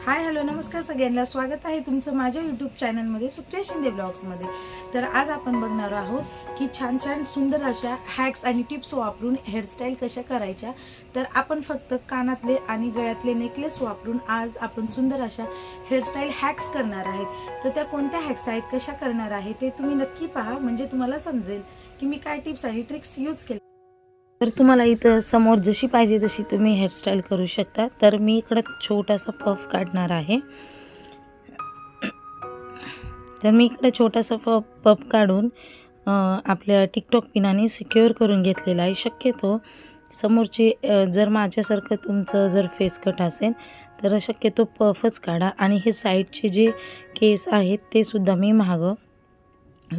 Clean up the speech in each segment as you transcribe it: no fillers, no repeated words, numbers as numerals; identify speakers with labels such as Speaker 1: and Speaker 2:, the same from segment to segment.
Speaker 1: Hi hello नमस्कार सगळ्यांना, स्वागत आहे तुमचं माझ्या यूट्यूब चॅनलमध्ये सुप्रिया शिंदे ब्लॉग्समध्ये। तर आज आपण बघणार आहोत की छान छान सुंदर अशा हॅक्स आणि टिप्स वापरून हेअरस्टाईल कशा करायच्या। तर आपण फक्त कानातले आणि गळ्यातले नेकलेस वापरून आज आपण सुंदर अशा हेअरस्टाईल हॅक्स करणार आहेत। तर त्या कोणत्या हॅक्स आहेत, कशा करणार आहे ते तुम्ही नक्की पहा, म्हणजे तुम्हाला समजेल की मी काय टिप्स आणि ट्रिक्स यूज केले। तर तुम्हाला इथं समोर जशी पाहिजे तशी तुम्ही हेअरस्टाईल करू शकता। तर मी इकडे छोटासा पफ काढणार आहे। तर मी इकडे छोटासा पफ काढून आपल्या टिकटॉक पिनाने सिक्युअर करून घेतलेला आहे। शक्यतो समोरची जर माझ्यासारखं तुमचं जर फेस कट असेल तर शक्यतो पफच काढा आणि हे साईडचे जे केस आहेत ते सुद्धा मी मागं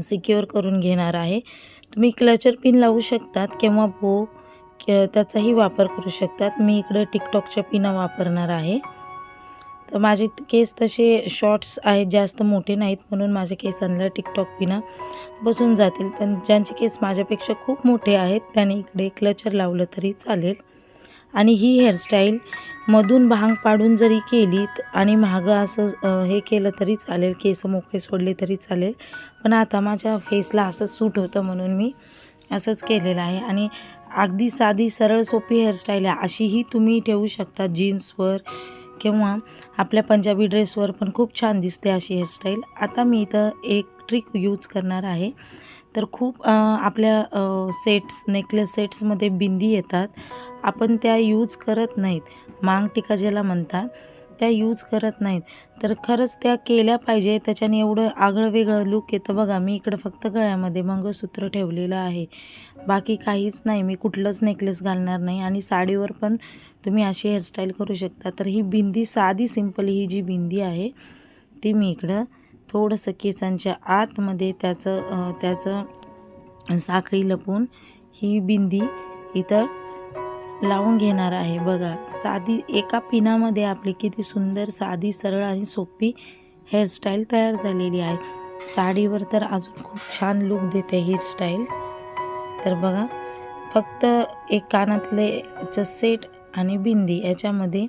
Speaker 1: सिक्युअर करून घेणार आहे। तुम्ही क्लचर पिन लावू शकतात किंवा बो त्याचाही वापर करू शकतात। मी इकडे टिकटॉकच्या पिना वापरणार आहे। तर माझे केस तसे शॉर्ट्स आहेत, जास्त मोठे नाहीत, म्हणून माझ्या केसांना टिकटॉक पिना बसून जातील। पण ज्यांचे केस माझ्यापेक्षा खूप मोठे आहेत त्याने इकडे क्लचर लावलं तरी चालेल। आणि ही हेअरस्टाईल मधून भांग पाडून जरी केली आणि मागं असं हे केलं तरी चालेल, केस मोकळे सोडले तरी चालेल। पण आता माझ्या फेसला असं सूट होतं म्हणून मी असंच केलेलं आहे। आणि अगदी साधी सरळ सोपी हेअरस्टाईल आहे, अशीही तुम्ही ठेवू शकता जीन्सवर किंवा आपल्या पंजाबी ड्रेसवर पण खूप छान दिसते अशी हेअरस्टाईल। आता मी इथं एक ट्रिक यूज करणार आहे। तर खूप आपल्या सेट्स नेकलेस सेट्समध्ये बिंदी येतात, आपण त्या यूज करत नाहीत, मांग टिका ज्याला म्हणतात त्या यूज करत नाहीत। तर खरंच त्या केल्या पाहिजे, त्याच्याने एवढं आगळं वेगळं लुक येतं। बघा मी इकडं फक्त गळ्यामध्ये मंगळसूत्र ठेवलेलं आहे, बाकी काहीच नाही, मी कुठलंच नेकलेस घालणार नाही। आणि साडीवर पण तुम्ही अशी हेअरस्टाईल करू शकता। तर ही बिंदी साधी सिंपल ही जी बिंदी आहे ती मी इकडं थोडंसं केसांच्या आतमध्ये त्याचं साखळी लपवून ही बिंदी इथं लावून घेणार आहे। बघा साधी एका पिनामध्ये आपली किती सुंदर साधी सरळ आणि सोपी हेअरस्टाईल तयार झालेली आहे। साडीवर तर अजून खूप छान लुक देते हेअरस्टाईल। तर बघा फक्त एक कानातलेचं सेट आणि बिंदी याच्यामध्ये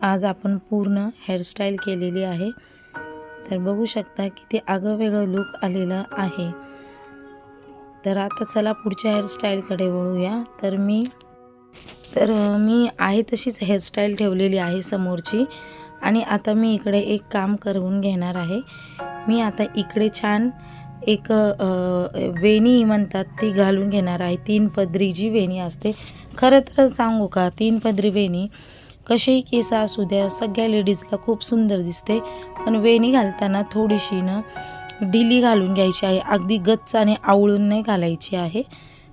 Speaker 1: आज आपण पूर्ण हेअरस्टाईल केलेली आहे। तर बघू शकता किती आगळं वेगळं लुक आलेलं आहे। तर आता चला पुढच्या हेअरस्टाईलकडे वळूया। तर मी आहे तशीच हेअरस्टाईल ठेवलेली आहे समोरची। आणि आता मी इकडे एक काम करून घेणार आहे। मी आता इकडे छान एक वेणी म्हणतात ती घालून घेणार आहे। 3 पदरी जी वेणी असते, खरं तर सांगू का, 3 पदरी वेणी कसेही केस असू द्या सगळ्या लेडीजला खूप सुंदर दिसते। पण वेणी घालताना थोडीशी ढिली घालून घ्यायची आहे, अगदी गच्चाने आवळून नाही घालायची आहे,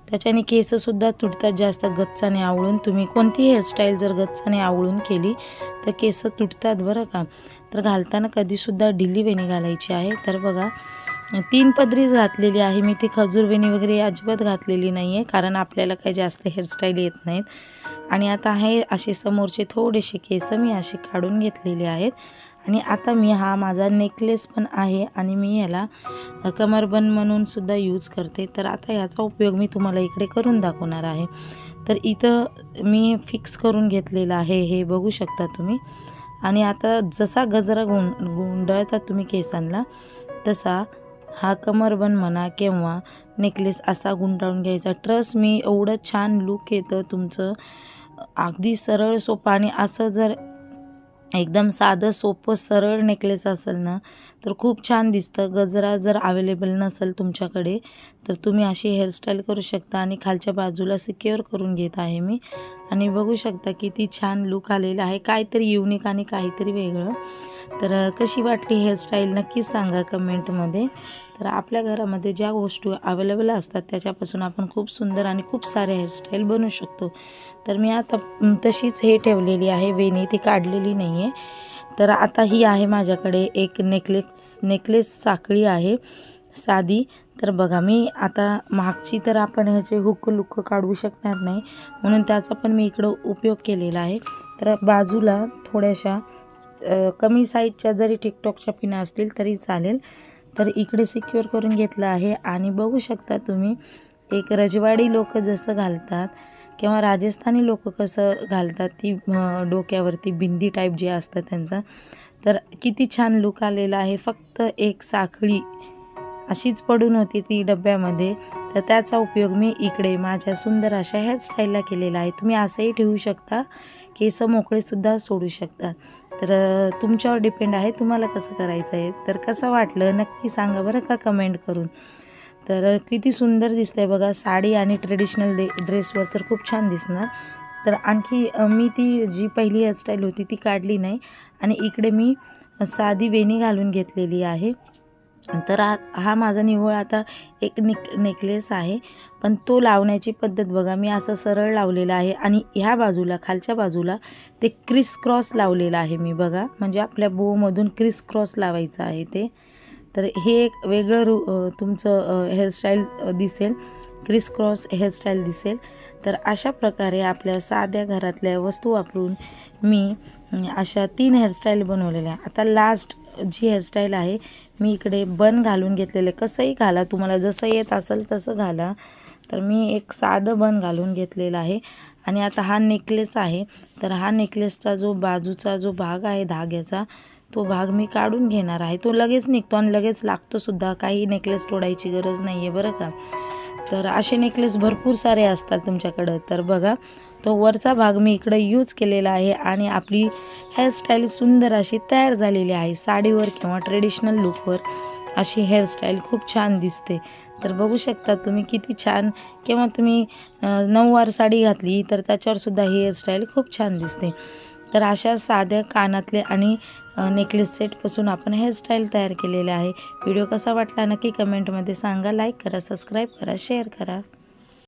Speaker 1: त्याच्याने केससुद्धा तुटतात। जास्त गच्चाने आवळून तुम्ही कोणती हेअरस्टाईल जर गच्चाने आवळून केली तर केस तुटतात बरं का। तर घालताना कधीसुद्धा ढिली वेणी घालायची आहे। तर बघा 3 पदरीच घातलेली आहे मी, ती खजूर वेणी वगैरे अजिबात घातलेली नाही आहे, कारण आपल्याला काही जास्त हेअरस्टाईल येत नाहीत। आणि आता हे असे समोरचे थोडेसे केस मी असे काढून घेतलेले आहेत। आणि आता मी हा माझा नेकलेस पण आहे आणि मी याला कमरबंद म्हणून सुद्धा यूज करते। तर आता याचा उपयोग मी तुम्हाला इकडे करून दाखवणार आहे। तर इथं मी फिक्स करून घेतलेलं आहे, हे बघू शकता तुम्ही। आणि आता जसा गजरा गुंडाळतात तुम्ही केसांना तसा हा कमरबंद म्हणा किंवा नेकलेस असा गुंडाळून घ्यायचा। ट्रस्ट मी एवढं छान लुक येतं तुमचं, अगदी सरळ सोपं। आणि असं जर एकदम साधं सोपं सरळ नेकलेस असेल ना तर खूप छान दिसतं। गजरा जर अवेलेबल नसेल तुमच्याकडे तर तुम्ही अशी हेअरस्टाईल करू शकता। आणि खालच्या बाजूला सिक्युअर करून घेत आहे मी, आणि बघू शकता किती छान लुक आलेला आहे, काहीतरी युनिक आणि काहीतरी वेगळं। तर कशी वाटली हेअरस्टाईल नक्कीच सांगा कमेंटमध्ये। तर आपल्या घरामध्ये ज्या गोष्टी अवेलेबल असतात त्याच्यापासून आपण खूप सुंदर आणि खूप सारे हेअरस्टाईल बनवू शकतो। तर मी आता तशीच हे ठेवलेली आहे वेणी, ती काढलेली नाही आहे। तर आता ही आहे माझ्याकडे एक नेकलेस साखळी आहे साधी। तर बघा मी आता मागची तर आपण ह्याचे हुक काढू शकणार नाही, म्हणून त्याचा पण मी इकडं उपयोग केलेला आहे। तर बाजूला थोड्याशा कमी साईजच्या जरी टिकटॉकच्या पिना असतील तरी चालेल। तर इकडे सिक्युअर करून घेतलं आहे। आणि बघू शकता तुम्ही एक रजवाडी लोक जसं घालतात किंवा राजस्थानी लोक कसं घालतात ती डोक्यावरती बिंदी टाईप जे असतं त्यांचा, तर किती छान लुक आलेला आहे. फक्त एक साखळी अशीच पडून होती ती डब्यामध्ये, तर त्याचा उपयोग मी इकडे माझ्या सुंदर अशा हेअरस्टाईलला केलेला आहे. तुम्ही असंही ठेवू शकता, केस मोकळेसुद्धा सोडू शकता. तर तुमच्यावर डिपेंड आहे तुम्हाला कसं करायचं आहे. तर कसं वाटलं नक्की सांगा बरं का कमेंट करून. तर किती सुंदर दिसतंय बघा, साडी आणि ट्रेडिशनल ड्रेसवर तर खूप छान दिसणार. तर आणखी मी ती जी पहिली हेअरस्टाईल होती ती काढली नाही आणि इकडे मी साधी वेणी घालून घेतलेली आहे. तर हा माझा निव्वळ आता एक नेकलेस आहे, पण तो लावण्याची पद्धत बघा, मी असं सरळ लावलेला आहे आणि ह्या बाजूला खालच्या बाजूला ते क्रिस क्रॉस लावलेलं आहे मी बघा, म्हणजे आपल्या बोमधून क्रिस क्रॉस लावायचं आहे ते. तर हे एक वेगळं तुमचं हेअरस्टाईल दिसेल, क्रिस क्रॉस हेअरस्टाईल दिसेल. तर अशा प्रकारे आपल्या साध्या घरातल्या वस्तू वापरून मी अशा 3 हेअरस्टाईल बनवलेल्या आहे. आता लास्ट जी हेअरस्टाईल आहे मी इकडे बन घालून घेतलेलं आहे. कसंही घाला, तुम्हाला जसं येत असेल तसं घाला. तर मी एक साधं बन घालून घेतलेलं आहे आणि आता हा नेकलेस आहे. तर हा नेकलेसचा जो बाजूचा जो भाग आहे धाग्याचा, तो भाग मी काढून घेणार आहे. तो लगेच निघतो आणि लगेच लागतो सुद्धा, काही नेकलेस तोडायची गरज नाही आहे बरं का. तर असे नेकलेस भरपूर सारे असतात तुमच्याकडं. तर बघा, तो वरचा भाग मी इकडं यूज केलेला आहे आणि आपली हेअरस्टाईल सुंदर अशी तयार झालेली आहे. साडीवर किंवा ट्रेडिशनल लुकवर अशी हेअरस्टाईल खूप छान दिसते. तर बघू शकता तुम्ही किती छान, किंवा तुम्ही नऊवार साडी घातली तर त्याच्यावरसुद्धा ही हेअरस्टाईल खूप छान दिसते. तर अशा साध्या कानातले आणि नेकलेस सेटपासून आपण हेअरस्टाईल तयार केलेल्या आहे. व्हिडिओ कसा वाटला नक्की कमेंटमध्ये सांगा. लाईक करा, सबस्क्राईब करा, शेअर करा.